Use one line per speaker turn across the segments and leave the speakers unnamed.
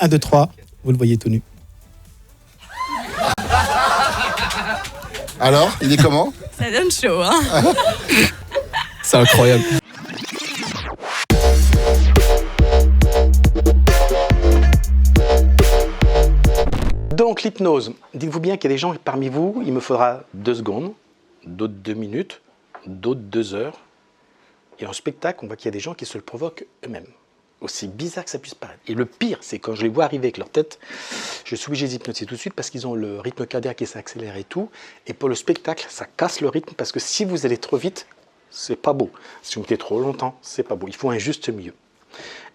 1, 2, 3, vous le voyez tout nu.
Alors, il est comment?
Ça donne chaud, hein.
C'est incroyable.
Donc l'hypnose, dites-vous bien qu'il y a des gens parmi vous, il me faudra 2 secondes, d'autres 2 minutes, d'autres 2 heures. Et en spectacle, on voit qu'il y a des gens qui se le provoquent eux-mêmes. Aussi bizarre que ça puisse paraître. Et le pire, c'est quand je les vois arriver avec leur tête, je suis obligé de les hypnotiser tout de suite parce qu'ils ont le rythme cardiaque qui s'accélère et tout. Et pour le spectacle, ça casse le rythme parce que si vous allez trop vite, c'est pas beau. Si vous mettez trop longtemps, c'est pas beau. Il faut un juste milieu.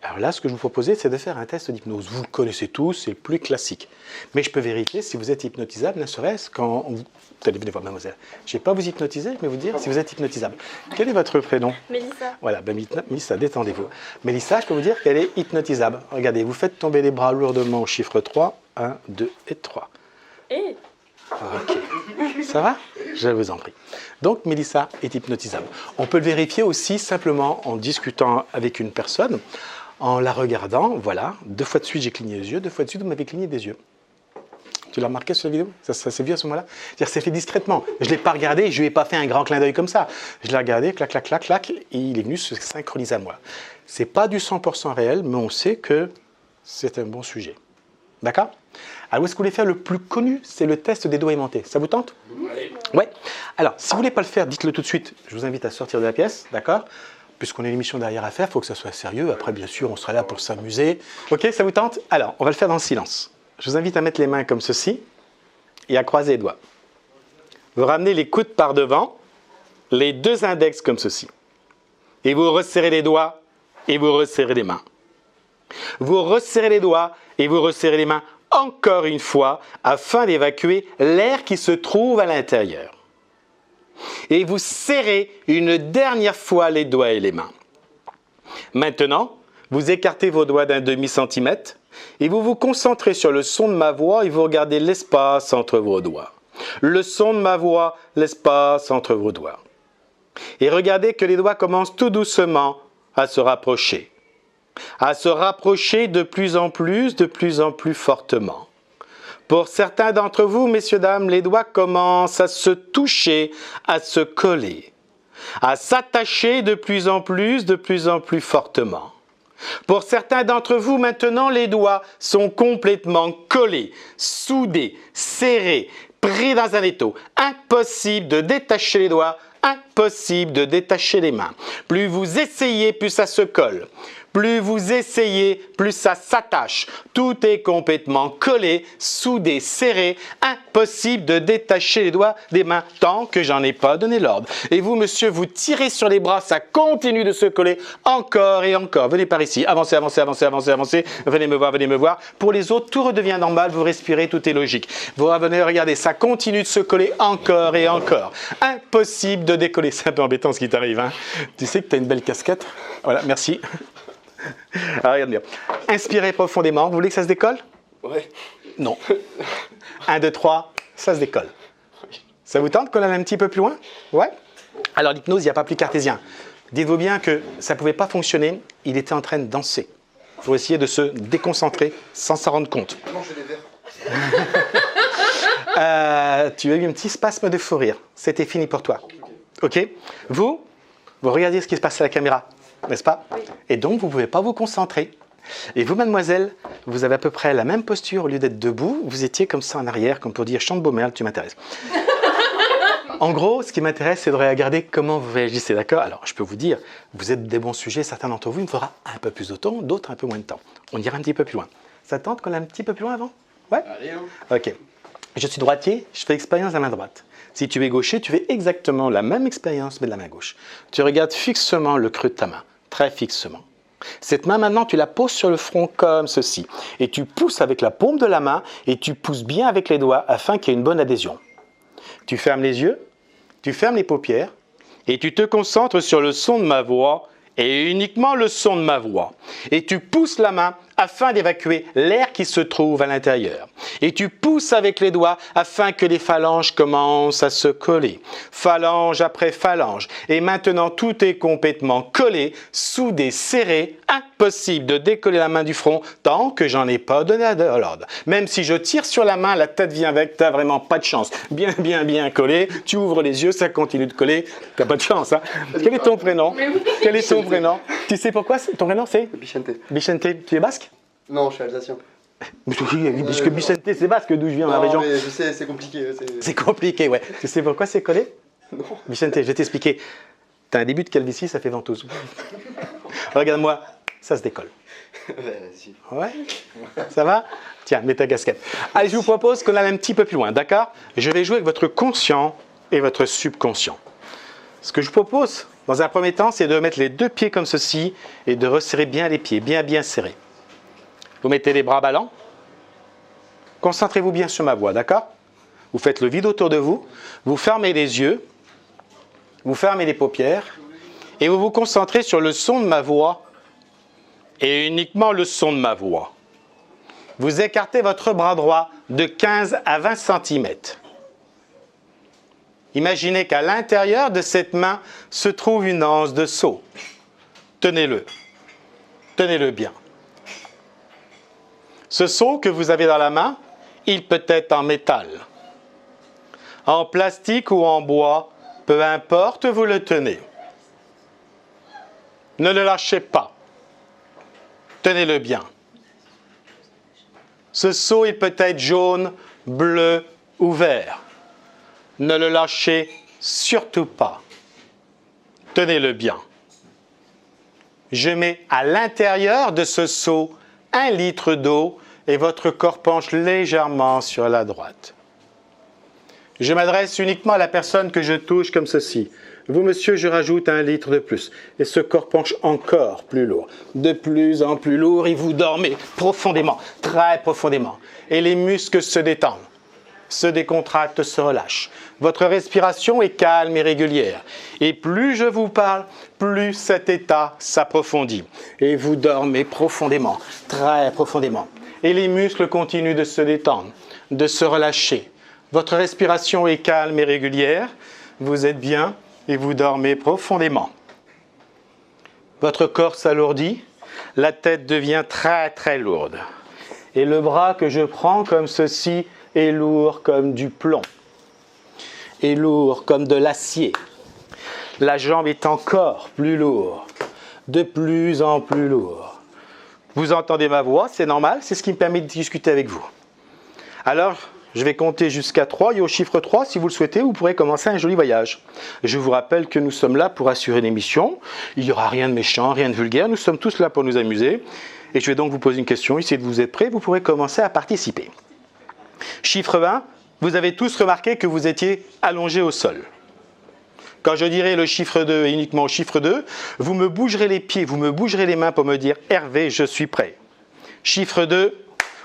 Alors là, ce que je vous propose, c'est de faire un test d'hypnose. Vous le connaissez tous, c'est le plus classique. Mais je peux vérifier si vous êtes hypnotisable, ne serait-ce quand vous... Allez, venez voir, mademoiselle. Je ne vais pas vous hypnotiser, mais vous dire si vous êtes hypnotisable. Quel est votre prénom?
Mélissa.
Voilà, ben, Mélissa, détendez-vous. Mélissa, je peux vous dire qu'elle est hypnotisable. Regardez, vous faites tomber les bras lourdement au chiffre 3. 1, 2 et 3.
Et
Ok. Ça va? Je vous en prie. Donc, Mélissa est hypnotisable. On peut le vérifier aussi simplement en discutant avec une personne, en la regardant. Voilà, 2 fois de suite, j'ai cligné les yeux. 2 fois de suite, vous m'avez cligné des yeux. Tu l'as remarqué sur la vidéo? Ça s'est vu à ce moment-là? C'est-à-dire, c'est fait discrètement. Je ne l'ai pas regardé, je ne lui ai pas fait un grand clin d'œil comme ça. Je l'ai regardé, clac, clac, clac, clac, et il est venu se synchroniser à moi. Ce n'est pas du 100% réel, mais on sait que c'est un bon sujet. D'accord? Alors, où est-ce que vous voulez faire le plus connu? C'est le test des doigts aimantés. Ça vous tente? Ouais. Alors, si vous ne voulez pas le faire, dites-le tout de suite. Je vous invite à sortir de la pièce, d'accord? Puisqu'on a une émission derrière à faire, il faut que ça soit sérieux. Après, bien sûr, on sera là pour s'amuser. Ok, ça vous tente? Alors, on va le faire dans le silence. Je vous invite à mettre les mains comme ceci et à croiser les doigts. Vous ramenez les coudes par devant, les 2 index comme ceci. Et vous resserrez les doigts et vous resserrez les mains. Vous resserrez les doigts et vous resserrez les mains encore une fois afin d'évacuer l'air qui se trouve à l'intérieur. Et vous serrez une dernière fois les doigts et les mains. Maintenant, vous écartez vos doigts d'1 demi-centimètre et vous vous concentrez sur le son de ma voix et vous regardez l'espace entre vos doigts. Le son de ma voix, l'espace entre vos doigts. Et regardez que les doigts commencent tout doucement à se rapprocher. À se rapprocher de plus en plus fortement. Pour certains d'entre vous, messieurs, dames, les doigts commencent à se toucher, à se coller, à s'attacher de plus en plus fortement. Pour certains d'entre vous, maintenant, les doigts sont complètement collés, soudés, serrés, pris dans un étau. Impossible de détacher les doigts, impossible de détacher les mains. Plus vous essayez, plus ça se colle. Plus vous essayez, plus ça s'attache. Tout est complètement collé, soudé, serré. Impossible de détacher les doigts des mains tant que j'en ai pas donné l'ordre. Et vous, monsieur, vous tirez sur les bras, ça continue de se coller encore et encore. Venez par ici, avancez, avancez, avancez, avancez, avancez. Venez me voir, venez me voir. Pour les autres, tout redevient normal, vous respirez, tout est logique. Vous revenez, regardez, ça continue de se coller encore et encore. Impossible de décoller. C'est un peu embêtant ce qui t'arrive, hein. Tu sais que tu as une belle casquette. Voilà, merci. Alors, regarde bien. Inspirez profondément. Vous voulez que ça se décolle?
Oui.
Non. 1, 2, 3, ça se décolle. Ça vous tente qu'on aille un petit peu plus loin? Ouais. Alors, l'hypnose, il n'y a pas plus cartésien. Dites-vous bien que ça ne pouvait pas fonctionner. Il était en train de danser. Il faut essayer de se déconcentrer sans s'en rendre compte. Tu as eu un petit spasme de fou rire. C'était fini pour toi. OK? Vous regardez ce qui se passe à la caméra. N'est-ce pas? Oui. Et donc, vous ne pouvez pas vous concentrer. Et vous, mademoiselle, vous avez à peu près la même posture. Au lieu d'être debout, vous étiez comme ça en arrière, comme pour dire « chante beau merle, tu m'intéresses ». En gros, ce qui m'intéresse, c'est de regarder comment vous réagissez, d'accord? Alors, je peux vous dire, vous êtes des bons sujets. Certains d'entre vous, il me faudra un peu plus de temps, d'autres un peu moins de temps. On ira un petit peu plus loin. Ça tente qu'on aille un petit peu plus loin avant? Ouais? Allez, OK. Je suis droitier, je fais l'expérience de la main droite. Si tu es gaucher, tu fais exactement la même expérience, mais de la main gauche. Tu regardes fixement le creux de ta main. Très fixement. Cette main, maintenant, tu la poses sur le front comme ceci. Et tu pousses avec la paume de la main et tu pousses bien avec les doigts afin qu'il y ait une bonne adhésion. Tu fermes les yeux, tu fermes les paupières et tu te concentres sur le son de ma voix et uniquement le son de ma voix. Et tu pousses la main afin d'évacuer l'air qui se trouve à l'intérieur. Et tu pousses avec les doigts afin que les phalanges commencent à se coller, phalange après phalange. Et maintenant, tout est complètement collé, soudé, serré, impossible de décoller la main du front tant que j'en ai pas donné l'ordre. Même si je tire sur la main, la tête vient avec, t'as vraiment pas de chance. Bien collé, tu ouvres les yeux, ça continue de coller, t'as pas de chance. Hein. Quel est ton prénom? Quel est ton prénom? Tu sais pourquoi ton prénom c'est?
Bichente.
Bichente, tu es basque?
Non, je suis alsacien.
Puisque Bichente c'est basque, d'où je viens, la région.
Non, mais je sais, c'est compliqué.
C'est compliqué, ouais. Tu sais pourquoi c'est collé?
Non.
Bichente, je vais t'expliquer. T'as un début de calvitie, ça fait ventouse. Regarde-moi, ça se décolle.
Vas-y.
Ouais? Ça va? Tiens, mets ta casquette. Allez, je vous propose qu'on aille un petit peu plus loin, d'accord? Je vais jouer avec votre conscient et votre subconscient. Ce que je vous propose, dans un premier temps, c'est de mettre les deux pieds comme ceci et de resserrer bien les pieds, bien serrés. Vous mettez les bras ballants. Concentrez-vous bien sur ma voix, d'accord? Vous faites le vide autour de vous. Vous fermez les yeux. Vous fermez les paupières. Et vous vous concentrez sur le son de ma voix. Et uniquement le son de ma voix. Vous écartez votre bras droit de 15 à 20 cm. Imaginez qu'à l'intérieur de cette main se trouve une anse de seau. Tenez-le. Tenez-le bien. Ce seau que vous avez dans la main, il peut être en métal, en plastique ou en bois, peu importe, vous le tenez. Ne le lâchez pas. Tenez-le bien. Ce seau, il peut être jaune, bleu ou vert. Ne le lâchez surtout pas. Tenez-le bien. Je mets à l'intérieur de ce seau 1 litre d'eau et votre corps penche légèrement sur la droite. Je m'adresse uniquement à la personne que je touche comme ceci. Vous, monsieur, je rajoute 1 litre de plus. Et ce corps penche encore plus lourd. De plus en plus lourd et vous dormez profondément, très profondément. Et les muscles se détendent, se décontractent, se relâchent. Votre respiration est calme et régulière. Et plus je vous parle, plus cet état s'approfondit. Et vous dormez profondément, très profondément. Et les muscles continuent de se détendre, de se relâcher. Votre respiration est calme et régulière. Vous êtes bien et vous dormez profondément. Votre corps s'alourdit. La tête devient très lourde. Et le bras que je prends comme ceci est lourd comme du plomb. Est lourd comme de l'acier. La jambe est encore plus lourde. De plus en plus lourde. Vous entendez ma voix, c'est normal, c'est ce qui me permet de discuter avec vous. Alors, je vais compter jusqu'à 3 et au chiffre 3, si vous le souhaitez, vous pourrez commencer un joli voyage. Je vous rappelle que nous sommes là pour assurer l'émission. Il n'y aura rien de méchant, rien de vulgaire, nous sommes tous là pour nous amuser. Et je vais donc vous poser une question, essayez de vous être prêts, vous pourrez commencer à participer. Chiffre 20, vous avez tous remarqué que vous étiez allongés au sol. Quand je dirai le chiffre 2 et uniquement le chiffre 2, vous me bougerez les pieds, vous me bougerez les mains pour me dire « Hervé, je suis prêt ». Chiffre 2,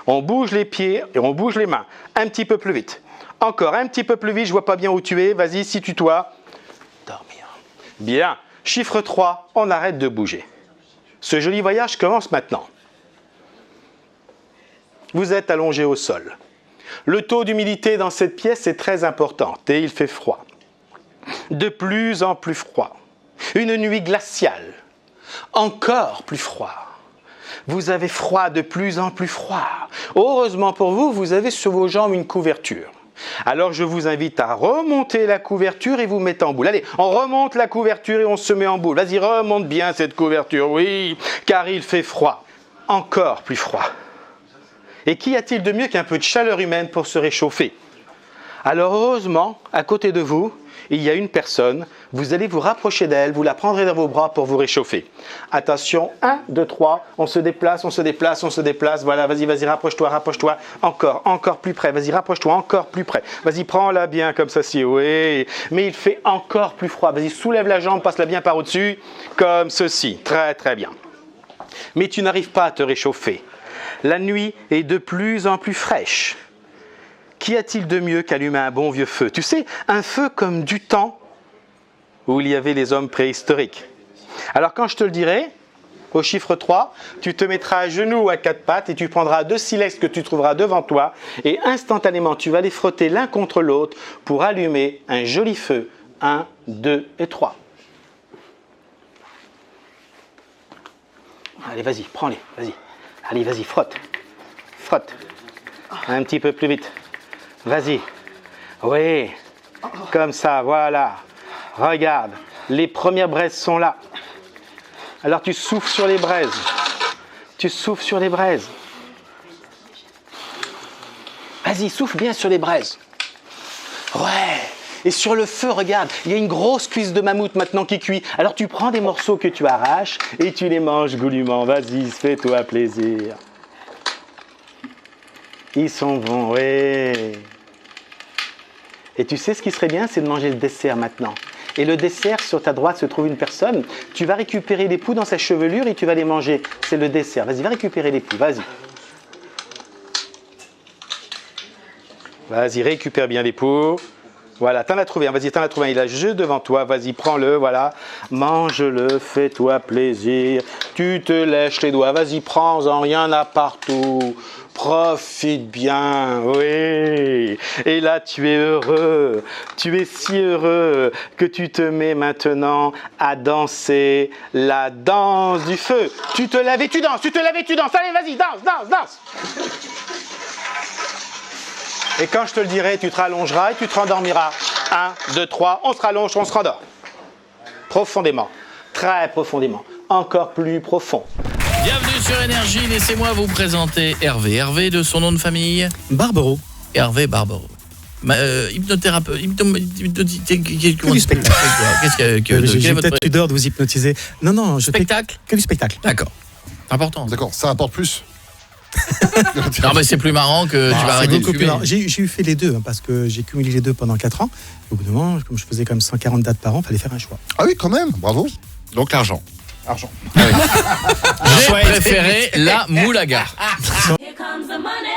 on bouge les pieds et on bouge les mains. Un petit peu plus vite. Encore un petit peu plus vite, je ne vois pas bien où tu es. Vas-y, situe-toi. Dormir. Bien. Chiffre 3, on arrête de bouger. Ce joli voyage commence maintenant. Vous êtes allongé au sol. Le taux d'humidité dans cette pièce est très important et il fait froid. De plus en plus froid. Une nuit glaciale. Encore plus froid. Vous avez froid, de plus en plus froid. Heureusement pour vous, vous avez sur vos jambes une couverture. Alors je vous invite à remonter la couverture et vous mettre en boule. Allez, on remonte la couverture et on se met en boule. Vas-y, remonte bien cette couverture, oui, car il fait froid. Encore plus froid. Et qu'y a-t-il de mieux qu'un peu de chaleur humaine pour se réchauffer? Alors heureusement, à côté de vous, il y a une personne, vous allez vous rapprocher d'elle, vous la prendrez dans vos bras pour vous réchauffer. Attention, 1, 2, 3, on se déplace, on se déplace, on se déplace, voilà, vas-y, rapproche-toi, encore plus près, vas-y, rapproche-toi, encore plus près. Vas-y, prends-la bien comme ça, si, oui, mais il fait encore plus froid, vas-y, soulève la jambe, passe-la bien par au-dessus, comme ceci, très bien. Mais tu n'arrives pas à te réchauffer. La nuit est de plus en plus fraîche. Qu'y a-t-il de mieux qu'allumer un bon vieux feu? Tu sais, un feu comme du temps où il y avait les hommes préhistoriques. Alors quand je te le dirai, Au chiffre 3, tu te mettras à genoux ou à quatre pattes et tu prendras 2 silex que tu trouveras devant toi et instantanément, tu vas les frotter l'un contre l'autre pour allumer un joli feu. 1, 2 et 3. Allez, vas-y, prends-les, vas-y. Allez, vas-y, frotte. Frotte. Un petit peu plus vite. Vas-y. Oui. Comme ça, voilà. Regarde, les premières braises sont là. Alors tu souffles sur les braises. Tu souffles sur les braises. Vas-y, souffle bien sur les braises. Ouais. Et sur le feu, regarde, il y a une grosse cuisse de mammouth maintenant qui cuit. Alors tu prends des morceaux que tu arraches et tu les manges goulûment. Vas-y, fais-toi plaisir. Ils sont bons, oui. Et tu sais ce qui serait bien, c'est de manger le dessert maintenant. Et le dessert, sur ta droite se trouve une personne. Tu vas récupérer les poux dans sa chevelure et tu vas les manger. C'est le dessert. Vas-y, va récupérer les poux, vas-y. Vas-y, récupère bien les poux. Voilà, t'en as trouvé un, vas-y, t'en as trouvé un, il a juste devant toi, vas-y, prends-le, voilà, mange-le, fais-toi plaisir, tu te lèches les doigts, vas-y, prends-en, il y en a partout, profite bien, oui, et là tu es heureux, tu es si heureux que tu te mets maintenant à danser la danse du feu, tu te lèves et tu danses, allez, vas-y, danse. Et quand je te le dirai, tu te rallongeras et tu te rendormiras. 1, 2, 3, on se rallonge, on se rendort. Profondément, très profondément, encore plus profond.
Bienvenue sur Énergie, laissez-moi vous présenter Hervé. Hervé de son nom de famille
Barbaro.
Hervé Barbaro. Hypnothérapeute,
Que du spectacle. J'ai peut-être eu d'heure de vous hypnotiser. Non, je
spectacle.
Que du spectacle.
D'accord. Important.
D'accord, ça apporte plus.
Non mais c'est plus marrant que tu vas arrêter de fumer.
J'ai eu fait les deux, parce que j'ai cumulé les deux pendant 4 ans. Au bout d'un moment, comme je faisais quand même 140 dates par an, il fallait faire un choix.
Ah oui, quand même, bravo.
Donc l'argent.
Argent.
J'ai préféré la moulaga.
Here comes the money.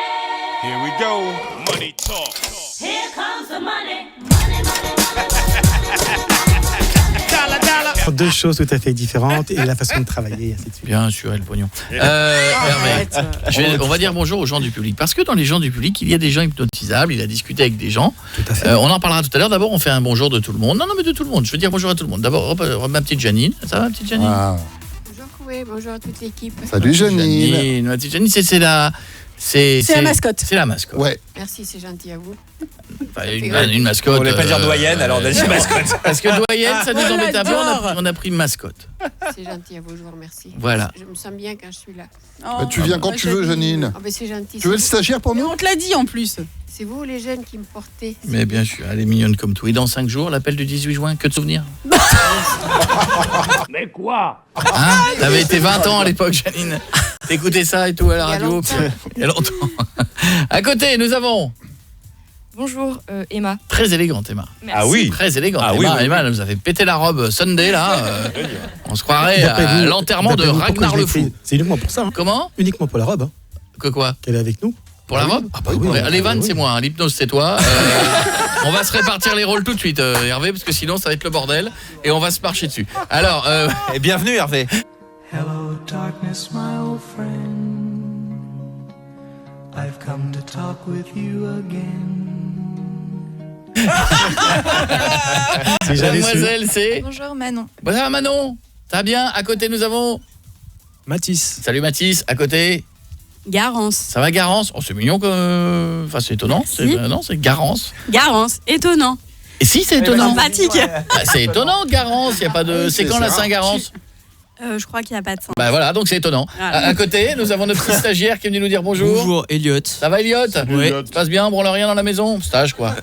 Here we go. Money talk.
Here comes the money. Money, money, money.
Deux choses tout à fait différentes et la façon de travailler, et ainsi de suite.
Bien sûr, et le pognon. Hervé, on va dire bonjour aux gens du public. Parce que dans les gens du public, il y a des gens hypnotisables, il a discuté avec des gens.
Tout à fait.
On en parlera tout à l'heure. D'abord, on fait un bonjour de tout le monde. Non, mais de tout le monde. Je veux dire bonjour à tout le monde. D'abord, ma petite Janine. Ça va, petite Janine?
Bonjour Koué, bonjour à toute l'équipe.
Salut Janine.
Ma petite Janine, c'est la mascotte. C'est la mascotte.
Ouais.
Merci, c'est gentil à vous.
Enfin, une mascotte.
On voulait pas dire doyenne, alors on a dit mascotte.
Parce que doyenne, ça nous embête un peu. On a pris mascotte.
C'est gentil à vous, je vous remercie.
Voilà.
Je me sens bien quand je suis là.
Bah, tu viens quand tu veux, Janine.
Oh, c'est gentil.
Tu veux le stagiaire pour nous?
On te l'a dit en plus.
C'est vous les jeunes qui me portez.
Mais bien sûr, elle est mignonne comme tout. Et dans 5 jours, l'appel du 18 juin, que de souvenirs. Mais quoi? Hein? T'avais été 20 ans à l'époque, Janine. T'écoutais ça et tout à la radio. Il y a longtemps. À côté, nous avons...
Bonjour Emma.
Très élégante Emma.
Merci.
Ah oui.
Très élégante.
Ah
Emma,
oui, oui.
Emma, elle nous avait pété la robe Sunday là. On se croirait à l'enterrement de Ragnar le Fou.
C'est uniquement pour ça. Hein.
Comment?
Uniquement pour la robe. Hein.
Que quoi?
Qu'elle est avec nous.
Pour la robe?
Ah bah oui.
Les vannes,
oui.
c'est moi. Hein. L'hypnose, c'est toi. On va se répartir les rôles tout de suite, Hervé, parce que sinon, ça va être le bordel. Et on va se marcher dessus. Alors,
Et bienvenue Hervé.
Hello, darkness, my old friend. I've come to talk with you again.
Si j'avais su.
mademoiselle, c'est...
Bonjour Manon.
Bonjour Manon. Ça va bien? À côté, nous avons...
Mathis.
Salut Mathis. À côté...
Garance.
Ça va Garance? Oh, c'est mignon comme... Enfin, c'est étonnant. Non, c'est Garance.
Garance, étonnant.
Et si, c'est étonnant.
Sympathique.
Bah, c'est étonnant, Garance. Y a pas de... C'est quand la Saint-Garance?
Je crois qu'il n'y a pas de sens.
Bah voilà, donc c'est étonnant.
Voilà.
À côté, nous avons notre petit stagiaire qui est venu nous dire bonjour.
Bonjour, Elliot.
Ça va, Elliot?
Oui.
Ça se passe bien, on branle rien dans la maison? Stage, quoi.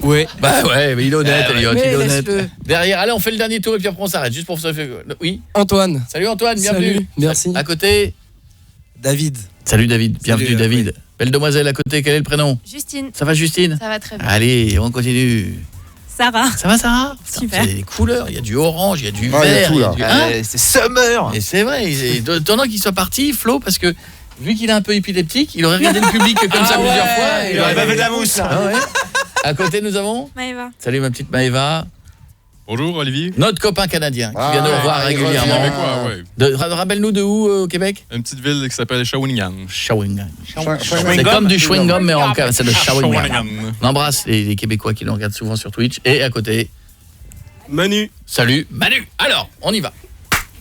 Oui.
Bah ouais, mais il est honnête, Elliot, il est honnête.
laisse-le.
Derrière, allez, on fait le dernier tour et puis après on s'arrête, juste pour ça. Oui.
Antoine.
Salut Antoine, bienvenue.
Salut, merci.
À côté.
David.
Salut David, bienvenue
Salut,
David. Belle demoiselle à côté, quel est le prénom?
Justine.
Ça va Justine?
Ça va très bien.
Allez, on continue.
Sarah.
Ça va Sarah?
Super.
Il y a des couleurs, il y a du orange, il y a du
Ah, il y a
vert,
tout, là.
du... Hein?
C'est Summer.
Et c'est vrai, c'est étonnant qu'il soit parti, Flo, parce que vu qu'il est un peu épileptique, il aurait regardé le public comme ça plusieurs fois.
Il aurait pas fait de la mousse.
Ah ouais. À côté, nous avons...
Maëva.
Salut ma petite Maëva.
Bonjour Olivier.
Notre copain canadien qui vient nous revoir régulièrement. Rappelle-nous de où au Québec?
Une petite ville qui s'appelle Shawinigan.
Shawinigan. C'est comme du chewing-gum, mais en cas, c'est le Shawinigan. On embrasse les Québécois qui nous regardent souvent sur Twitch. Et à côté,
Manu.
Salut Manu. Alors, on y va.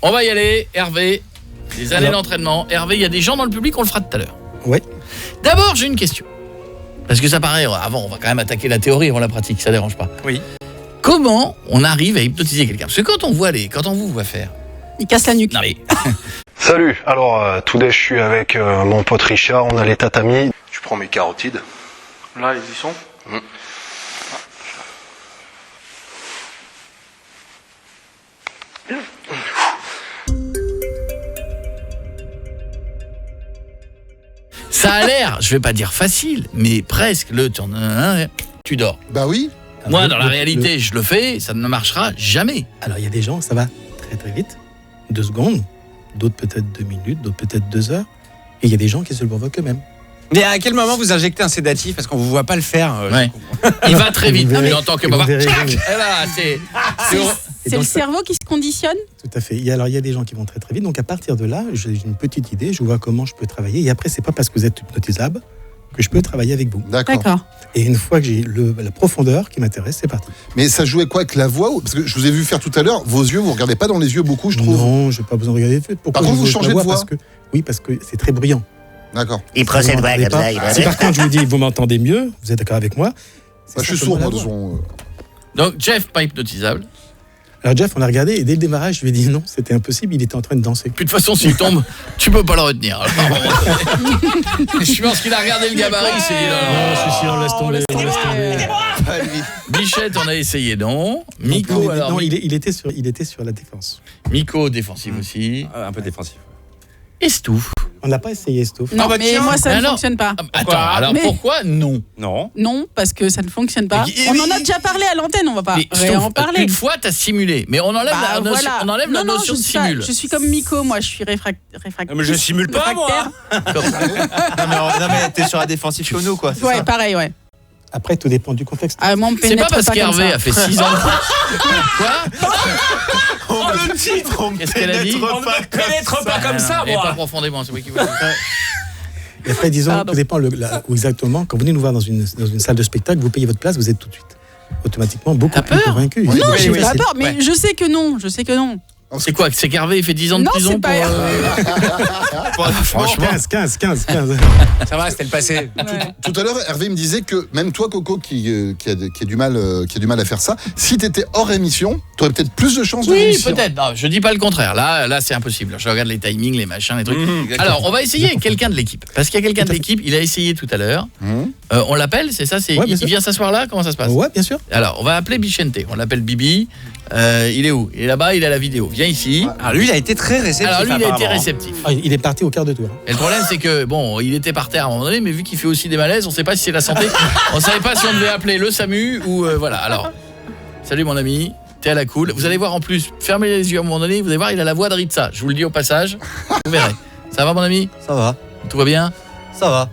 On va y aller, Hervé. Des années d'entraînement. Hervé, il y a des gens dans le public, on le fera tout à l'heure.
Oui.
D'abord, j'ai une question. Parce que ça paraît, avant, on va quand même attaquer la théorie avant la pratique, ça dérange pas.
Oui.
Comment on arrive à hypnotiser quelqu'un? Parce que quand on vous voit faire...
Il casse la nuque.
Non mais...
Salut, alors today je suis avec mon pote Richard, on a les tatamis. Je prends mes carotides.
Là, ils y sont.
Ça a l'air, je vais pas dire facile, mais presque tu dors.
Bah oui.
Moi, dans la réalité, je le fais, ça ne marchera jamais.
Alors, il y a des gens, ça va très très vite, 2 secondes, d'autres peut-être 2 minutes, d'autres peut-être 2 heures, et il y a des gens qui se le provoquent eux-mêmes.
Mais à quel moment vous injectez un sédatif parce qu'on vous voit pas le faire
Ouais. Il va très vite,
Vous verrez,
en tant que
vous
papa.
verrez.
Et là, c'est
C'est le cerveau qui se conditionne.
Tout à fait. Il y a des gens qui vont très très vite. Donc à partir de là, j'ai une petite idée, je vois comment je peux travailler. Et après, c'est pas parce que vous êtes hypnotisable que je peux travailler avec vous.
D'accord.
Et une fois que j'ai la profondeur qui m'intéresse, c'est parti.
Mais ça jouait quoi avec la voix? Parce que je vous ai vu faire tout à l'heure, vos yeux, vous regardez pas dans les yeux beaucoup, je trouve.
Non, je n'ai pas besoin de regarder les yeux. Pourquoi
Par contre,
je
vous changez de voix?
parce que c'est très bruyant.
D'accord.
Il prend cette voix comme ça.
Si par contre je vous dis, vous m'entendez mieux, vous êtes d'accord avec moi?
Je suis sourd, moi, de son...
Donc, Jeff, pas hypnotisable.
Alors Jeff, on a regardé et dès le démarrage, je lui ai dit non, c'était impossible, il était en train de danser.
Puis de toute façon, s'il tombe, tu peux pas le retenir. Je pense qu'il a regardé le gabarit, il s'est dit non,
je suis sûr, laisse tomber.
Bichette, on a essayé, non. Miko, alors.
Non, il était sur la défense.
Miko, défensif aussi.
Un peu défensif.
Estouf.
On n'a pas essayé Estouf.
Non, mais moi, ça ne fonctionne pas.
Attends, alors pourquoi non?
Non, parce que ça ne fonctionne pas. On en a déjà parlé à l'antenne, on va pas en parler.
Une fois, t'as simulé, mais on enlève la notion de simule.
Je suis comme Miko, moi, je suis réfractaire.
Mais je simule pas, moi. Non, mais t'es sur la défensive chez nous, quoi.
Ouais, pareil, ouais.
Après, tout dépend du contexte.
C'est pas parce qu'Hervé a fait 6 ans. Quoi?
Oh, le titre,
Qu'est-ce qu'elle a dit?
On ne pénètre pas comme ça,
Et pas
moi.
profondément, c'est moi qui vous
Et après, disons, tout dépend où exactement. Quand vous venez nous voir dans une salle de spectacle, vous payez votre place, vous êtes tout de suite automatiquement beaucoup plus convaincu.
Non, j'ai pas peur, mais je sais que non.
C'est quoi? C'est qu'Hervé fait 10 ans de
Non,
prison
c'est pas
pour... Franchement.
15.
Ça va, c'était le passé.
Tout à l'heure, Hervé me disait que même toi, Coco, qui a du mal à faire ça, si t'étais hors émission, t'aurais peut-être plus de chances de réussir.
Oui, peut-être. Non, je dis pas le contraire. Là, c'est impossible. Je regarde les timings, les machins, les trucs. Alors, on va essayer avec quelqu'un de l'équipe. Parce qu'il y a quelqu'un de l'équipe, il a essayé tout à l'heure. On l'appelle, c'est ça? Il vient s'asseoir là? Comment ça se passe?
Ouais, bien sûr.
Alors, on va appeler Bichente. On l'appelle Bibi. Il est où? Il est là-bas, il a la vidéo. Viens ici.
Alors lui, il a été très réceptif.
Alors lui, il a été réceptif.
Il est parti au quart de tour.
Et le problème, c'est que, bon, il était par terre à un moment donné, mais vu qu'il fait aussi des malaises, on sait pas si c'est la santé. On savait pas si on devait appeler le SAMU ou voilà. Alors, salut mon ami, t'es à la cool. Vous allez voir en plus, fermez les yeux à un moment donné, vous allez voir, il a la voix de Ritza. Je vous le dis au passage, vous verrez. Ça va mon ami?
Ça va.
Tout va bien?
Ça va.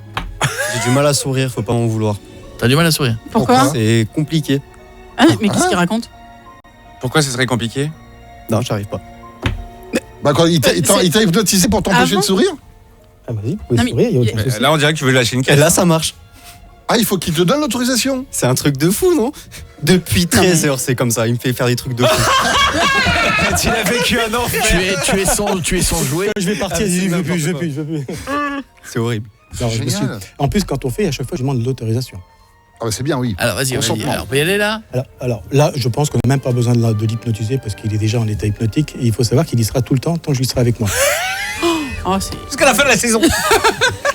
J'ai du mal à sourire, faut pas m'en vouloir.
T'as du mal à sourire?
Pourquoi?
C'est compliqué.
Ah, mais qu'est-ce qu'il raconte?
Pourquoi ce serait compliqué?
Non, j'arrive pas.
Bah quand il t'a hypnotisé pour t'empêcher de sourire?
Ah vas-y, vous pouvez sourire, il y a aucun souci.
Là, on dirait que tu veux lâcher une
Et
caisse.
là, ça marche.
Ah, il faut qu'il te donne l'autorisation.
C'est un truc de fou, non? Depuis 13 heures, c'est comme ça. Il me fait faire des trucs de fou.
Tu l'as vécu un enfer.
Tu es son jouet.
Je vais partir, je veux plus.
C'est horrible.
Non,
Génial.
En plus, quand on fait, à chaque fois, je demande l'autorisation.
Ah bah c'est bien, oui.
Alors vas-y,
Consentement.
alors on peut y aller là?
Alors là, je pense qu'on n'a même pas besoin de l'hypnotiser parce qu'il est déjà en état hypnotique et il faut savoir qu'il y sera tout le temps tant que je serai avec moi.
Jusqu'à la fin de la saison.
Mais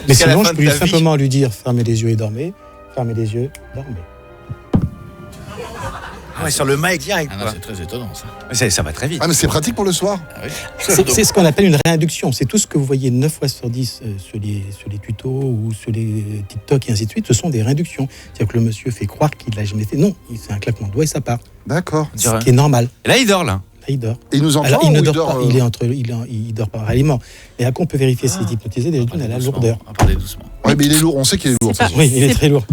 Jusqu'à la
sinon,
fin
je
de
peux
ta vie.
simplement lui dire fermez les yeux et dormez. Fermez les yeux, dormez.
Ah ouais, sur le mic direct.
Ah non, c'est très étonnant ça.
Ça va très vite.
Ah mais c'est pratique pour le soir.
Ah oui.
C'est ce qu'on appelle une réinduction. C'est tout ce que vous voyez 9 fois sur 10 sur les tutos ou sur les TikTok et ainsi de suite. Ce sont des réinductions. C'est-à-dire que le monsieur fait croire qu'il l'a jamais fait. Non, c'est un claquement de doigts et ça part.
D'accord.
Ce qui est normal.
Et là, il dort, là.
Là, il dort.
Et il nous entend
Alors, il
ou
ne
il
dort
dort,
pas. Il dort pas réellement. Et après, on peut vérifier s'il est hypnotisé. Déjà, à la lourdeur.
On va parler doucement.
Ouais, mais il est lourd, on sait qu'il est lourd.
C'est pas-
Oui, il est très lourd.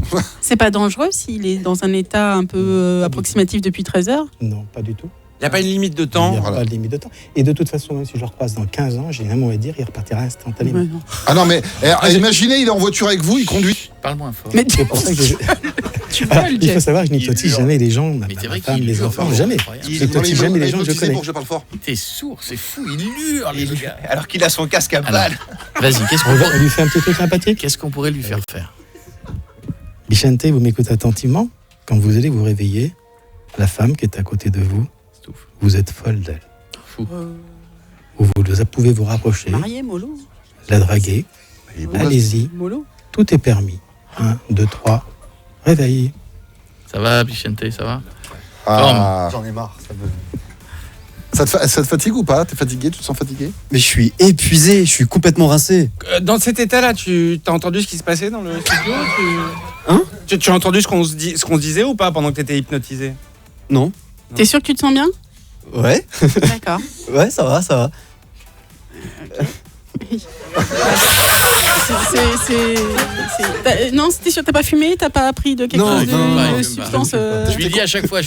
C'est pas dangereux s'il est dans un état un peu approximatif depuis 13 heures?
Non, pas du tout.
Il n'y a pas une limite de
Il n'y
temps.
a pas de limite de temps. Et de toute façon, même si je le recroise dans 15 ans, j'ai un mot à dire, il repartira instantanément.
Ouais, non.
Ah non, mais imaginez, il est en voiture avec vous, il conduit.
Parle moins fort.
Mais
C'est pour ça que
tu
Alors,
voles,
il faut
Jeff.
savoir que je n'hypnotise jamais les gens, ma
c'est vrai
femme,
qu'il
les
hurle,
enfants,
pardon,
jamais.
incroyable.
Je n'hypnotise jamais les gens que je connais.
pour que je parle fort.
T'es sourd, c'est fou, il hurle, le gars.
Alors qu'il a son casque à
Alors,
balle.
vas-y, qu'est-ce
On
qu'on
va-
pourrait-
on lui fait un petit truc sympathique.
qu'est-ce qu'on pourrait lui faire faire?
Vicente, vous m'écoutez attentivement. Quand vous allez vous réveiller, la femme qui est à côté de vous, vous êtes folle d'elle.
Fou.
Vous pouvez vous rapprocher,
Marié, mollo.
la draguer. Allez-y,
Mollo.
tout est permis. 1, 2, 3, réveil.
Ça va, Vicente, ça va?
Ah.
J'en ai marre.
Ça te fatigue ou pas? T'es fatigué? Tu te sens fatigué?
Mais je suis épuisé, je suis complètement rincé.
Dans cet état-là, tu as entendu ce qui se passait dans le studio
Hein?
Tu as entendu ce qu'on se disait ou pas pendant que tu étais hypnotisé?
Non?
T'es sûr que tu te sens bien?
Ouais.
D'accord.
Ouais, ça va, ça va.
Non, t'es sûr, t'as pas fumé? T'as pas pris de quelque
Non,
chose de,
non, non,
de
non,
substance
Je lui dis à chaque fois,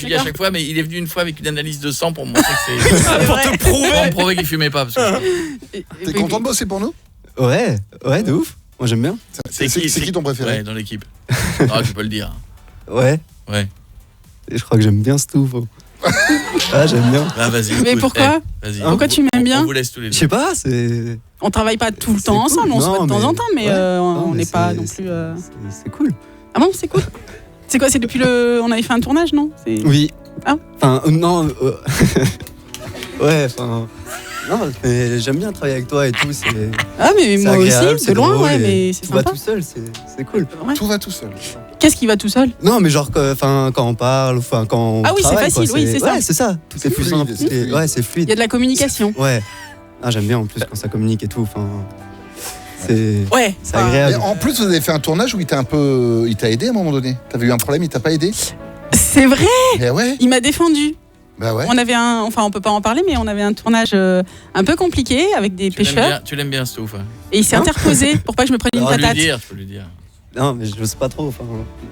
mais il est venu une fois avec une analyse de sang pour me montrer que c'est.
Pour te prouver.
Pour me prouver qu'il fumait pas. Parce que...
T'es content de bosser pour nous?
Ouais, de ouf. Moi j'aime bien.
C'est qui ton préféré?
Ouais, dans l'équipe. Ah, tu peux le dire.
Ouais.
Ouais.
Et je crois que j'aime bien Stouff. Ah, j'aime bien.
Bah, vas-y.
Mais
écoute,
pourquoi?
Vas-y.
Pourquoi tu m'aimes bien?
On vous laisse tous les deux.
Je sais pas, c'est.
On travaille pas tout le temps ensemble, on se voit de temps en temps, mais on n'est pas non plus.
C'est cool.
Ah bon, c'est cool. C'est quoi? C'est depuis le. On avait fait un tournage, non?
Oui.
Ah.
Enfin, non. Ouais, enfin. Non, mais j'aime bien travailler avec toi et tout.
Ah, mais
c'est
moi
agréable,
aussi, c'est loin,
drôle
ouais,
et
mais c'est
tout va
sympa.
tout seul, c'est cool.
Ouais.
Tout va tout seul.
Qu'est-ce qui va tout seul?
Non, mais genre, quand on parle, enfin, quand on
Ah oui, c'est
travaille,
facile,
quoi,
oui, c'est ça.
Ouais, c'est ça. Tout est plus simple.
fluide.
Ouais, c'est
Il
fluide.
y a de la communication.
Ouais. Ah, j'aime bien en plus quand ça communique et tout. Enfin, c'est
Ouais.
c'est
Mais
agréable.
en plus, vous avez fait un tournage où il t'a aidé à un moment donné. T'avais eu un problème, il t'a pas aidé?
C'est vrai.
Mais ouais.
Il m'a défendu.
Bah ouais.
On avait on peut pas en parler, mais on avait un tournage un peu compliqué avec des pêcheurs.
Tu l'aimes bien, Stouff.
Et il s'est interposé pour pas que je me prenne une
Tu peux
patate.
lui dire.
Non, mais j'ose pas trop. Enfin,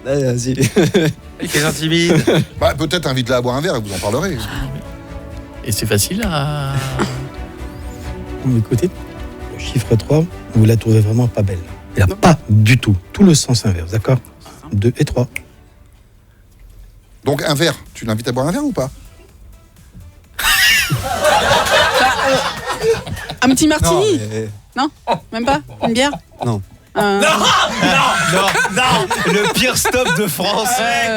allez, vas-y.
Il fait timide.
Bah, peut-être invite-la à boire un verre et vous en parlerez.
Et c'est facile à.
Vous m'écoutez? Le chiffre 3, vous la trouvez vraiment pas belle. Elle n'a pas du tout le sens inverse, d'accord? 2 et 3.
Donc un verre, tu l'invites à boire un verre ou pas?
Un petit martini?
Non,
Non, même pas. Une bière?
Non.
Non, le pire stop de France.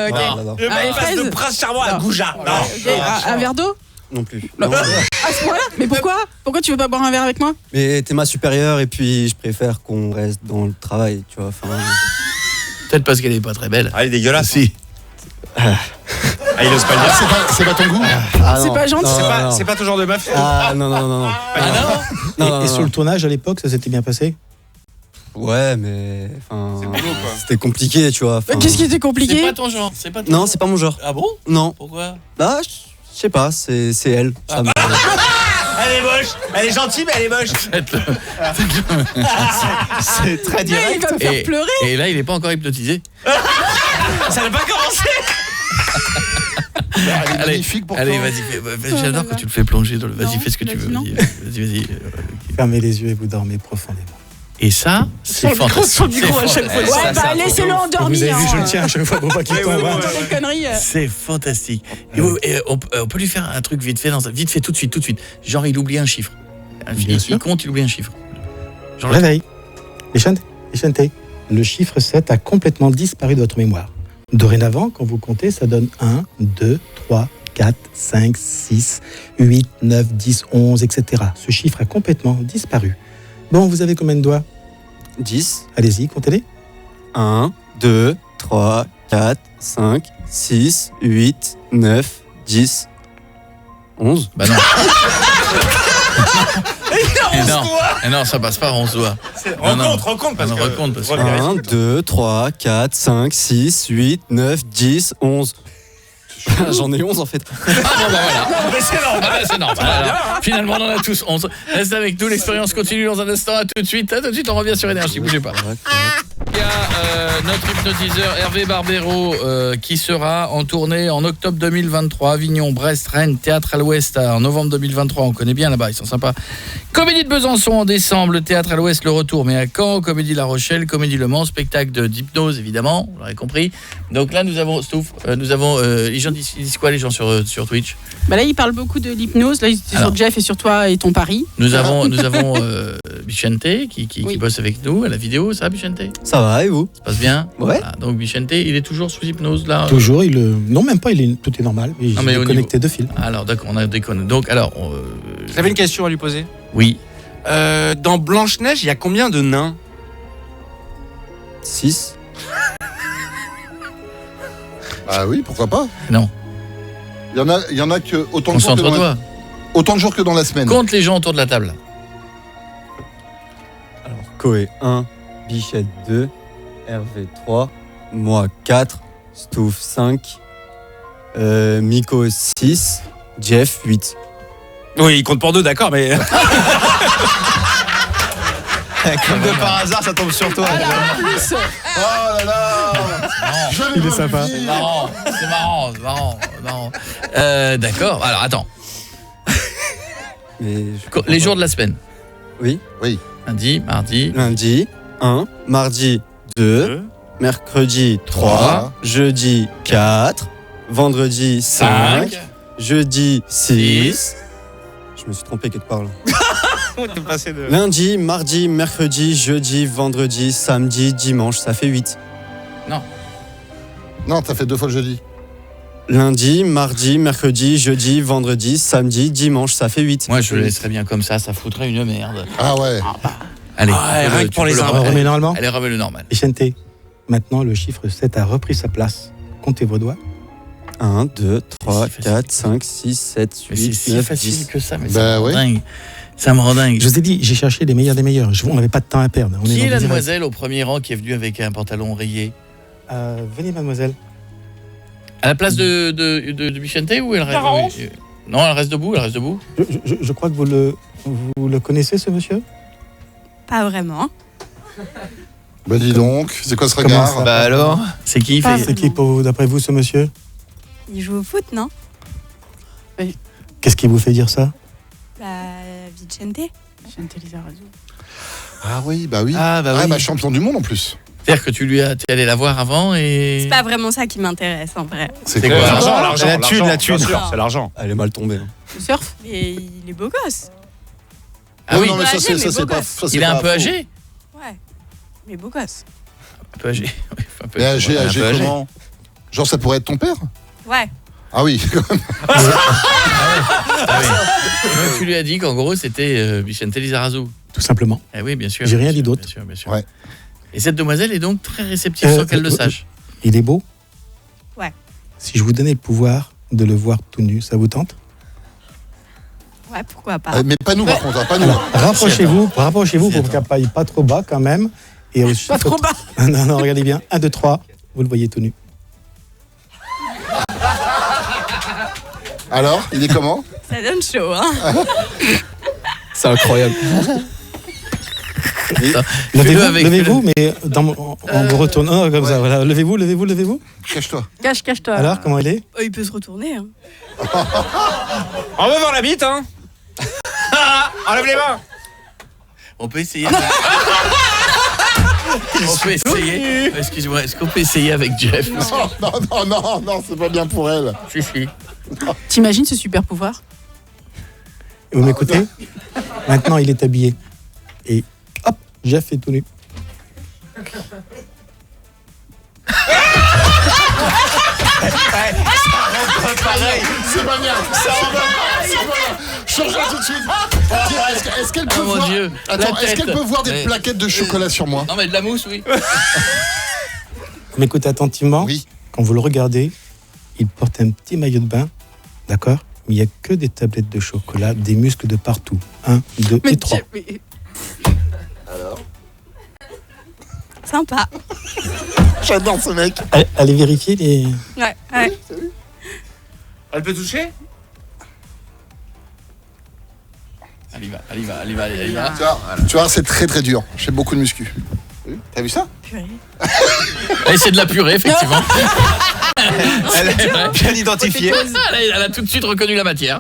Ok.
Non.
Le
Ah, les
mec passe de
fraises.
Prince Charmant à Goujat. Non.
Ok, un verre d'eau?
Non plus.
Non.
Non.
À ce point-là? Mais pourquoi? Pourquoi tu veux pas boire un verre avec moi?
Mais t'es ma supérieure et puis je préfère qu'on reste dans le travail, tu vois. Enfin,
Peut-être parce qu'elle est pas très belle.
Ah, il est dégueulasse.
Si.
Ah, il ose pas le dire.
C'est pas ton goût?
ah,
C'est
non.
pas gentil.
Non.
C'est pas ton genre de meuf.
Ah non.
Et sur le tournage, à l'époque, ça s'était bien passé?
Ouais, mais enfin,
C'est boulot, quoi.
c'était compliqué, tu vois. Enfin,
Qu'est-ce qui était
C'est
compliqué?
pas ton genre. C'est pas ton
Non,
genre.
c'est pas mon genre.
Ah bon?
Non.
Pourquoi?
Ah, je sais pas, c'est elle. Ça me-
Elle est moche. Elle est gentille, mais elle est moche. C'est très
Mais il
direct.
va me faire pleurer.
Et là, il est pas encore hypnotisé.
Ça n'a pas commencé.
Elle est
Allez,
magnifique pour
allez,
toi.
vas-y, j'adore quand tu le fais plonger dans le. Vas-y,
Non,
fais ce que tu veux.
vas-y,
Vas-y.
Fermez les yeux et vous dormez profondément.
Et ça, c'est fantastique.
Sur le micro à chaque fois.
Ouais, bah laissez-le endormir.
Vous avez vu, je le tiens à chaque fois pour pas qu'il tombe. hein.
Des conneries.
C'est fantastique. Et on peut lui faire un truc vite fait, tout de suite. Genre, il oublie un chiffre. Il compte, il oublie un chiffre. Genre,
Réveil. Vicente, le chiffre 7 a complètement disparu de votre mémoire. Dorénavant, quand vous comptez, ça donne 1, 2, 3, 4, 5, 6, 8, 9, 10, 11, etc. Ce chiffre a complètement disparu. Bon, vous avez combien de doigts?
10,
Allez-y, comptez-les.
1, 2, 3, 4, 5, 6, 8, 9, 10, 11.
Bah non. Non, ça passe pas, on se doit.
Rencontre parce que.
Recompte parce que.
1, 2, 3, 4, 5, 6, 8, 9, 10, 11. J'en ai 11 en fait.
Ah bon, bah voilà. Mais c'est normal. Alors, finalement, on en a tous 11. Reste avec nous, l'expérience continue dans un instant. À tout de suite, on revient sur Énergie, bougez pas. y a notre hypnotiseur Hervé Barbero qui sera en tournée en octobre 2023, Avignon, Brest, Rennes, Théâtre à l'Ouest en novembre 2023, on connaît bien là-bas, ils sont sympas. Comédie de Besançon en décembre, le Théâtre à l'Ouest, le retour, mais à Caen, Comédie La Rochelle, Comédie Le Mans, spectacle d'hypnose évidemment, vous l'aurez compris. Donc là nous avons les gens disent quoi les gens sur Twitch?
Bah là, il parle beaucoup de l'hypnose. Là, il était sur Jeff et sur toi et ton pari.
Nous avons Bichente qui bosse avec nous à la vidéo, ça Bichente?
Ça va, et vous?
Ça passe bien?
Ouais.
Voilà, donc Bichente, il est toujours sous hypnose là?
Toujours, non même pas, tout est normal. Il est connecté de fil.
Alors d'accord, on a déconné. Donc alors...
J'avais une question à lui poser.
Oui.
Dans Blanche-Neige, il y a combien de nains?
6.
Ah oui, pourquoi pas?
Non.
Il y en a que autant de jours que dans la semaine.
Compte les gens autour de la table.
Alors, Koé 1, Bichette 2, Hervé 3, moi 4, Stouff 5, Miko 6, Jeff 8.
Oui, il compte pour 2, d'accord, mais...
Comme de par hasard, ça tombe sur toi.
Oh là là.
Il est sympa.
C'est marrant. D'accord, alors attends. Les jours de la semaine.
Oui.
Lundi, mardi.
Lundi 1, mardi 2, mercredi 3, jeudi 4, vendredi 5, jeudi 6. Je me suis trompé quelque part là. Lundi, mardi, mercredi, jeudi, vendredi, samedi, dimanche, ça fait 8.
Non, t'as fait 2 fois le jeudi.
Lundi, mardi, mercredi, jeudi, vendredi, samedi, dimanche, ça fait 8.
Moi, je le laisserais bien comme ça foutrait une merde.
Ah ouais.
Allez,
rien que pour les
On remet normalement.
Allez, remets le normal.
Bichente, maintenant le chiffre 7 a repris sa place. Comptez vos doigts.
1, 2, 3, 4, 5, 6, 7, 8, 9, 10.
C'est si facile que ça, mais
Bah
ça me rend dingue. Ça me rend dingue.
Je vous ai dit, j'ai cherché les meilleurs des meilleurs. On n'avait pas de temps à perdre.
Qui est la demoiselle au premier rang qui est venue avec un pantalon rayé?
Venez, mademoiselle.
À la place de Bichente ou elle reste? Non, elle reste debout,
Je crois que vous le connaissez, ce monsieur?
Pas vraiment.
Bah dis donc, c'est quoi ce regard?
Bah alors?
C'est qui?
C'est qui, d'après vous, ce monsieur?
Il joue au foot, non?
Qu'est-ce qui vous fait dire ça?
Bah, Vicente.
Vicente Lizarazu.
Ah oui, bah oui.
Ah bah oui.
Champion du monde en plus.
C'est-à-dire que t'es allé la voir avant et...
C'est pas vraiment ça qui m'intéresse, en vrai.
C'est quoi?
L'argent,
La thune.
c'est l'argent.
Elle est mal tombée.
Le surf?
Et il est beau gosse.
Ah oui,
non, mais ça
âgé, mais
c'est
beau
pas.
gosse.
Ça, c'est
il est un
pas
peu
faux.
âgé.
Ouais. Mais beau gosse.
Un peu âgé. Oui, un peu
Mais âgé
âgé.
comment? Genre ça pourrait être ton père?
Ouais.
Ah oui.
Ah oui. Donc, tu lui as dit qu'en gros c'était Vicente Lizarazu.
Tout simplement.
Eh oui, bien sûr.
J'ai rien dit d'autre.
Bien sûr.
Ouais.
Et cette demoiselle est donc très réceptive sans qu'elle le sache.
Il est beau?
Ouais.
Si je vous donnais le pouvoir de le voir tout nu, ça vous tente?
Ouais, pourquoi pas.
Mais pas nous par contre, pas nous.
Alors, rapprochez-vous pour qu'il n'aille pas trop bas quand même. Et au
Pas trop bas.
Non, regardez bien. 1, 2, 3. Vous le voyez tout nu.
Alors, il est comment?
Ça donne chaud, hein.
C'est incroyable.
Levez-vous, mais on vous retourne. Non, comme ça, voilà. Levez-vous.
Cache-toi.
Cache-toi.
Alors, comment il est?
Il peut se retourner, hein.
On va voir la bite, hein. Enlève les mains.
On peut essayer. On peut essayer. Excuse-moi, est-ce qu'on peut essayer avec Jeff?
Non, c'est pas bien pour elle.
Si.
T'imagines ce super pouvoir?
Vous m'écoutez? Maintenant, il est habillé. Et hop, Jeff est tout nu.
Pareil, c'est pas bien. Ça va pas. Change-la tout de suite. Est-ce qu'elle peut voir...
Dieu.
Attends, est-ce qu'elle peut voir des plaquettes de chocolat sur moi?
Non, mais de la mousse, oui.
Vous m'écoutez attentivement?
Oui.
Quand vous le regardez, il porte un petit maillot de bain, d'accord? Mais il n'y a que des tablettes de chocolat, des muscles de partout. 1, 2 et 3.
Alors?
Sympa.
J'adore ce mec.
Allez vérifier les...
Ouais.
Elle peut toucher?
Elle y va.
Tu vois, c'est très très dur. J'ai beaucoup de muscu. T'as vu ça?
Purée.
Et c'est de la purée, effectivement.
Elle est bien identifiée.
Elle a tout de suite reconnu la matière.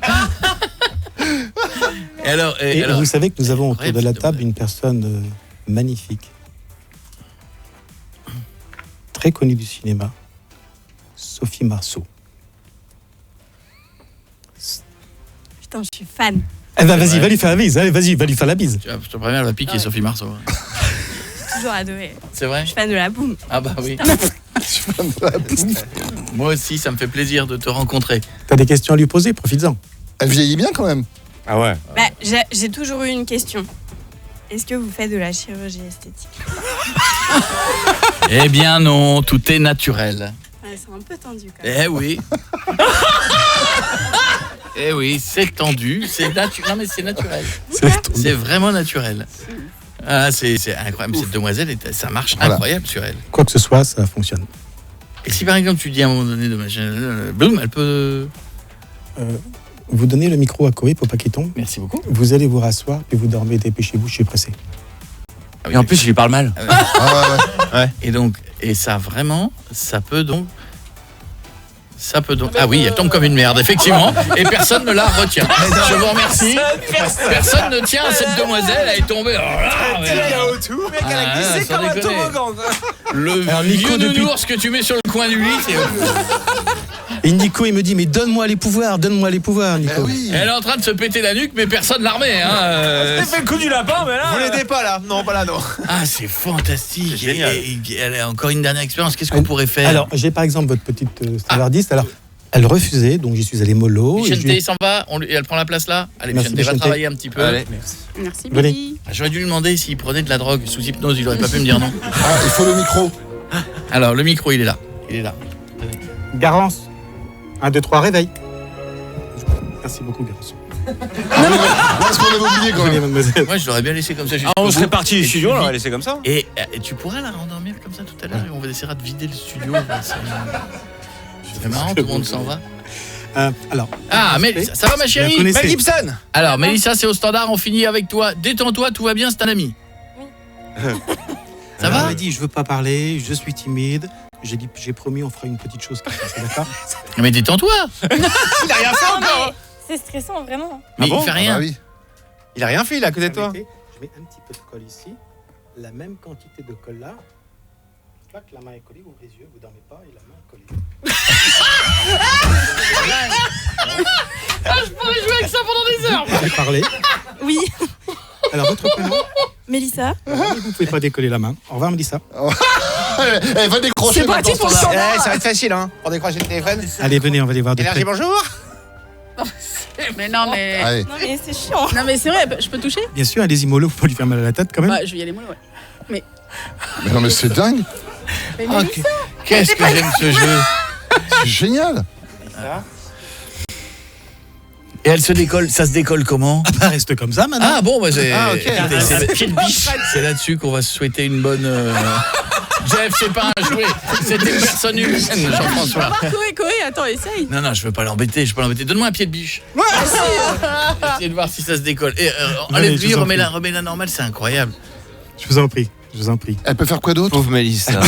Et vous savez que nous avons autour de la table une personne magnifique, très connue du cinéma, Sophie Marceau.
Putain, je suis fan.
Eh ben vas-y, va lui faire la bise. Allez, vas-y, va lui faire la bise.
Je te préviens, elle va piquer Sophie Marceau.
J'ai toujours adoré.
C'est vrai?
Je suis fan de la boum.
Ah bah oui. Moi aussi, ça me fait plaisir de te rencontrer.
T'as des questions à lui poser, profites-en.
Elle vieillit bien quand même.
Ah ouais.
Bah, j'ai toujours eu une question. Est-ce que vous faites de la chirurgie esthétique?
Eh bien non, tout est naturel.
Ouais, c'est un peu tendu quand même.
Eh oui. Eh oui, c'est tendu, c'est naturel. Non mais c'est naturel. C'est vraiment naturel. Ah, c'est incroyable, cette demoiselle, ça marche incroyable sur elle.
Quoi que ce soit, ça fonctionne.
Et si par exemple tu dis à un moment donné de machin, boum, elle peut...
Vous donnez le micro à Koé pour pas qu'il tombe.
Merci beaucoup.
Vous allez vous rasseoir, puis vous dormez, dépêchez-vous, je suis pressé.
Ah oui,
et en plus, je lui parle mal.
Ouais. Et donc, et ça vraiment, ça peut donc... Ah oui, elle tombe comme une merde, effectivement, et personne ne la retient. Je vous remercie. Personne ne tient à cette demoiselle, elle est tombée.
Mec, elle a glissé comme un toboggan.
Le vieux nounours que tu mets sur le coin du lit, c'est...
Et Nico, il me dit, mais donne-moi les pouvoirs, Nico.
Oui. Elle est en train de se péter la nuque, mais personne l'a remet.
Elle fait le coup du lapin, mais là...
Vous l'aidez pas là? Non, pas là, non.
Ah, c'est fantastique. Génial. Et elle a encore une dernière expérience. Qu'est-ce qu'on pourrait faire?
Alors, j'ai par exemple votre petite standardiste. Alors, elle refusait, donc j'y suis allé mollo.
Michel s'en va, elle prend la place là. Allez, Michel va travailler un petit peu.
Allez, merci.
Merci, Billy.
J'aurais dû lui demander s'il prenait de la drogue sous hypnose, il aurait pas pu me dire non.
Ah, il faut le micro.
Alors, le micro, il est là.
Garance. 1, 2, 3, réveil. Merci beaucoup, Garance.
Est-ce qu'on avait oublié quand même?
Mademoiselle.
Moi, je l'aurais bien laissé comme ça.
On serait parti du studio, on l'aurait laissé comme ça.
Et tu pourrais la rendormir comme ça tout à l'heure et on essaiera de vider le studio. C'est marrant, tout le monde s'en va.
Alors.
Ah, mais ça va ma chérie?
Mel Gibson.
Alors, Mélissa, c'est au standard, on finit avec toi. Détends-toi, tout va bien, c'est un ami. Ça va?
Elle m'a dit, je veux pas parler, je suis timide. J'ai promis, on fera une petite chose comme ça, c'est d'accord?
Mais détends-toi.
Il a rien fait encore.
C'est stressant, vraiment.
Mais il fait rien.
Ah bah oui.
Il a rien fait, il est à côté de toi.
Je mets un petit peu de colle ici, la même quantité de colle là. Clac, la main est collée, ouvre les yeux, vous dormez pas et la main est collée.
Je pourrais jouer avec ça pendant des heures.
Vous avez parlé.
Oui.
Alors, votre prénom?
Mélissa.
Vous pouvez pas décoller la main. Au revoir, Mélissa.
Elle va décrocher.
C'est parti pour le
Ça
standard.
va être facile, hein, pour décrocher le téléphone.
Allez, venez, on va aller voir de
Énergie,
près.
bonjour.
Mais non, mais...
Allez.
Non, mais c'est chiant.
Non, mais c'est vrai, je peux toucher?
Bien sûr, allez-y mollo, faut lui faire mal à la tête quand même.
Bah, je vais y aller mollo, ouais. Mais...
Mais non, mais c'est dingue.
Mais
Oh,
Mélissa,
qu'est-ce que j'aime ce jeu.
C'est génial.
Et elle se décolle, ça se décolle comment?
Ah bah reste comme ça maintenant.
Ah bon, bah c'est...
Ah, ok.
C'est là-dessus qu'on va se souhaiter une bonne... Jeff, c'est pas un jouet, c'est une personne humaine, Jean-François.
Koé, attends, essaye.
Non, je veux pas l'embêter, Donne-moi un pied de biche. Essayez de voir si ça se décolle. Et allez, lui, remets-la normale, c'est incroyable.
Je vous en prie. Elle peut faire quoi d'autre?
Pauvre Mélissa.
Elle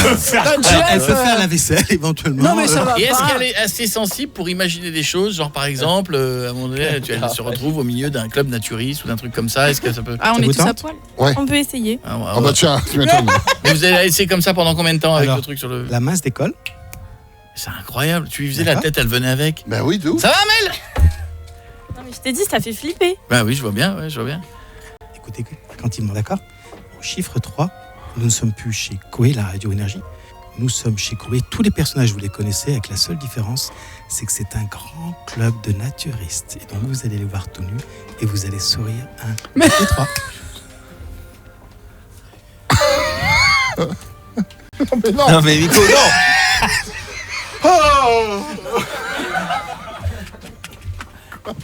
peut faire la vaisselle éventuellement.
Non, mais ça va
Et est-ce
pas.
qu'elle est assez sensible pour imaginer des choses, genre par exemple, à un moment donné, elle se retrouve au milieu d'un club naturiste ou d'un truc comme ça, est-ce que ça peut...
Ah, on est tous à poil?
Ouais.
On peut essayer.
Ah bah tiens, tu m'étonnes.
Mais vous allez la laisser comme ça pendant combien de temps avec
Alors,
le truc sur le...
La main se décolle.
C'est incroyable, tu lui faisais la tête, elle venait avec.
Bah oui, d'où?
Ça va, Mel?
Non, mais je t'ai dit, ça fait flipper.
Bah oui, je vois bien,
Écoutez, tranquillement, d'accord? Au chiffre 3, nous ne sommes plus chez Koé, la radio énergie. Nous sommes chez Koé. Tous les personnages, vous les connaissez, avec la seule différence, c'est que c'est un grand club de naturistes. Et donc, vous allez les voir tout nus et vous allez sourire 1, 2, 3.
Non, mais Nico, non.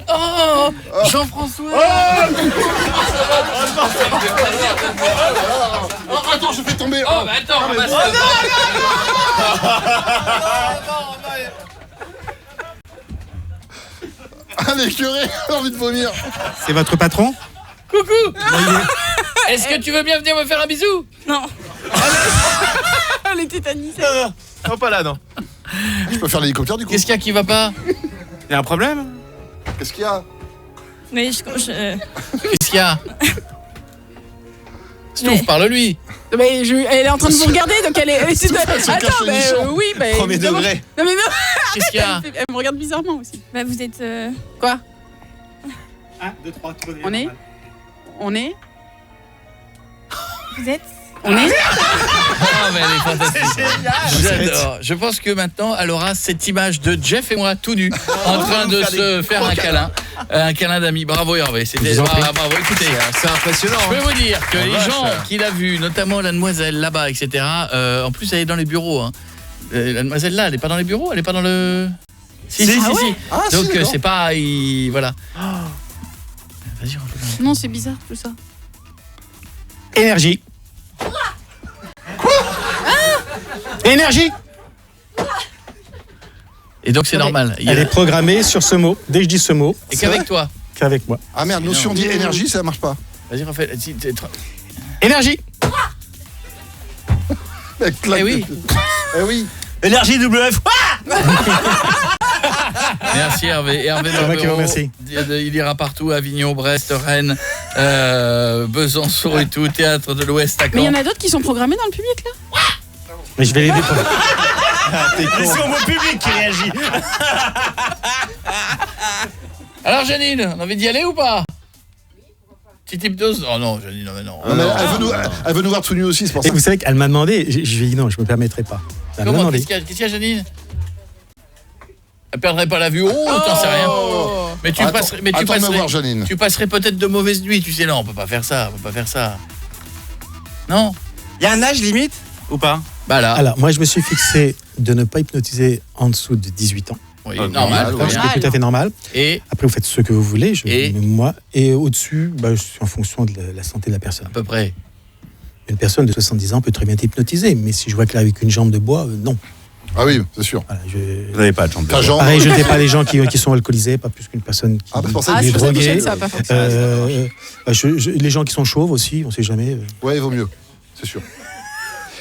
Oh, Jean-François.
Oh, attends, je fais tomber.
Oh, bah attends,
Ah, les curés, j'ai envie de vomir.
C'est votre patron?
Coucou. Est-ce que tu veux bien venir me faire un bisou?
Non.
Elle est tétanisée.
Non, pas là, non.
Je peux faire l'hélicoptère du coup.
Qu'est-ce qu'il y a qui va pas?
Il y a un problème?
Qu'est-ce qu'il y a?
Mais
Qu'est-ce qu'il y a? Stouff, parle-lui.
Mais elle est en train de vous regarder, donc elle est. Attends, oui, mais.
Premier degré.
Non, mais non.
Qu'est-ce qu'il y a?
Elle me regarde bizarrement aussi.
Bah, vous êtes.
Quoi?
1, 2, 3,
On est?
Vous êtes.
Ah, mais elle est fantastique. J'adore. Je pense que maintenant, elle aura cette image de Jeff et moi tout nus en train de se faire un câlin. Un câlin d'amis. Bravo Hervé. C'était bravo. Écoutez,
c'est impressionnant.
Je peux vous dire que les
vache.
gens qu'il a vus, notamment la demoiselle là-bas, etc. En plus, elle est dans les bureaux. Hein. La demoiselle là, elle est pas dans les bureaux, elle est pas dans le. Si.
Ah,
Donc
si,
c'est pas, voilà. Vas-y.
Non, c'est bizarre tout ça.
Énergie.
Quoi?
Énergie.
Et donc c'est normal.
Elle est programmée sur ce mot. Dès que je dis ce mot.
Et qu'avec toi.
Qu'avec moi.
Ah merde, nous si on dit énergie, ça marche pas.
Vas-y, refais.
Énergie.
Eh oui.
Eh oui.
Énergie WF.
Merci Hervé. Hervé Barbeau, il ira partout, Avignon, Brest, Rennes, Besançon et tout, Théâtre de l'Ouest à Caen.
Mais il y en a d'autres qui sont programmés dans le public là.
Mais je vais les déployer.
C'est au mot public qui réagit.
Alors Janine, on a envie d'y aller ou pas? Petit type dose? Oh non, Janine, non mais non.
Non, mais elle veut nous voir tout nu aussi, c'est pour ça.
Et vous savez qu'elle m'a demandé, je lui ai dit non, je me permettrai pas. Elle m'a
Comment?
demandé.
Qu'est-ce qu'il y a Janine? Elle perdrait pas la vue. Oh, t'en sais rien. Mais tu passerais, tu passerais peut-être de mauvaises nuits, tu sais. Non, on peut pas faire ça, Non.
Il y a un âge limite ou pas?
Bah là.
Alors, moi, je me suis fixé de ne pas hypnotiser en dessous de 18 ans.
Oui, normal.
C'est tout à fait normal.
Et
après, vous faites ce que vous voulez. Moi, et au-dessus, c'est en fonction de la santé de la personne.
À peu près.
Une personne de 70 ans peut très bien être hypnotisée, mais si je vois qu'elle a avec une jambe de bois, non.
Ah oui, c'est sûr.
Voilà,
vous n'avez pas de jambe de bois.
Pareil, je n'étais pas les gens qui sont alcoolisés, pas plus qu'une personne qui est droguée. Les gens qui sont chauves aussi, on ne sait jamais.
Ouais, il vaut mieux, c'est sûr.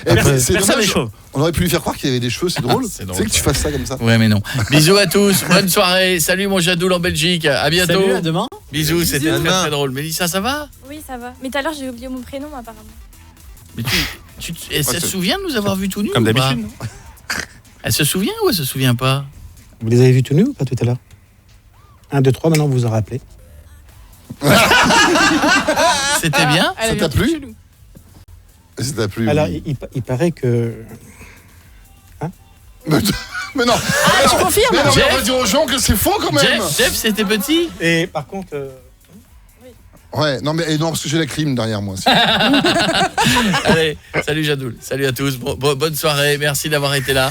Personne n'est chauve.
On aurait pu lui faire croire qu'il avait des cheveux, c'est drôle.
C'est drôle,
c'est que tu fasses ça comme ça.
Ouais, mais non. Bisous à tous, bonne soirée. Salut mon Jadoul en Belgique. À bientôt.
Salut, à demain.
Bisous, c'était très très drôle. Mélissa, ça va?
Oui, ça va. Mais tout à l'heure, j'ai oublié mon prénom apparemment.
Mais elle se souvient de nous avoir vus tout nus?
Comme
ou pas?
d'habitude.
Elle se souvient ou elle se souvient pas?
Vous les avez vus tout nus ou pas tout à l'heure? 1, 2, 3, maintenant vous vous en rappelez.
C'était bien?
Ça t'a plu? Ça t'a plu?
Alors, il paraît que... Hein?
Mais non.
Ah, tu confirmes?
Mais non, mais on va dire aux gens que c'est faux quand même.
Jeff, c'était petit?
Et par contre...
Ouais, non, mais non, parce que j'ai la clim derrière moi.
Allez, salut Jadoul, salut à tous, bonne soirée, merci d'avoir été là.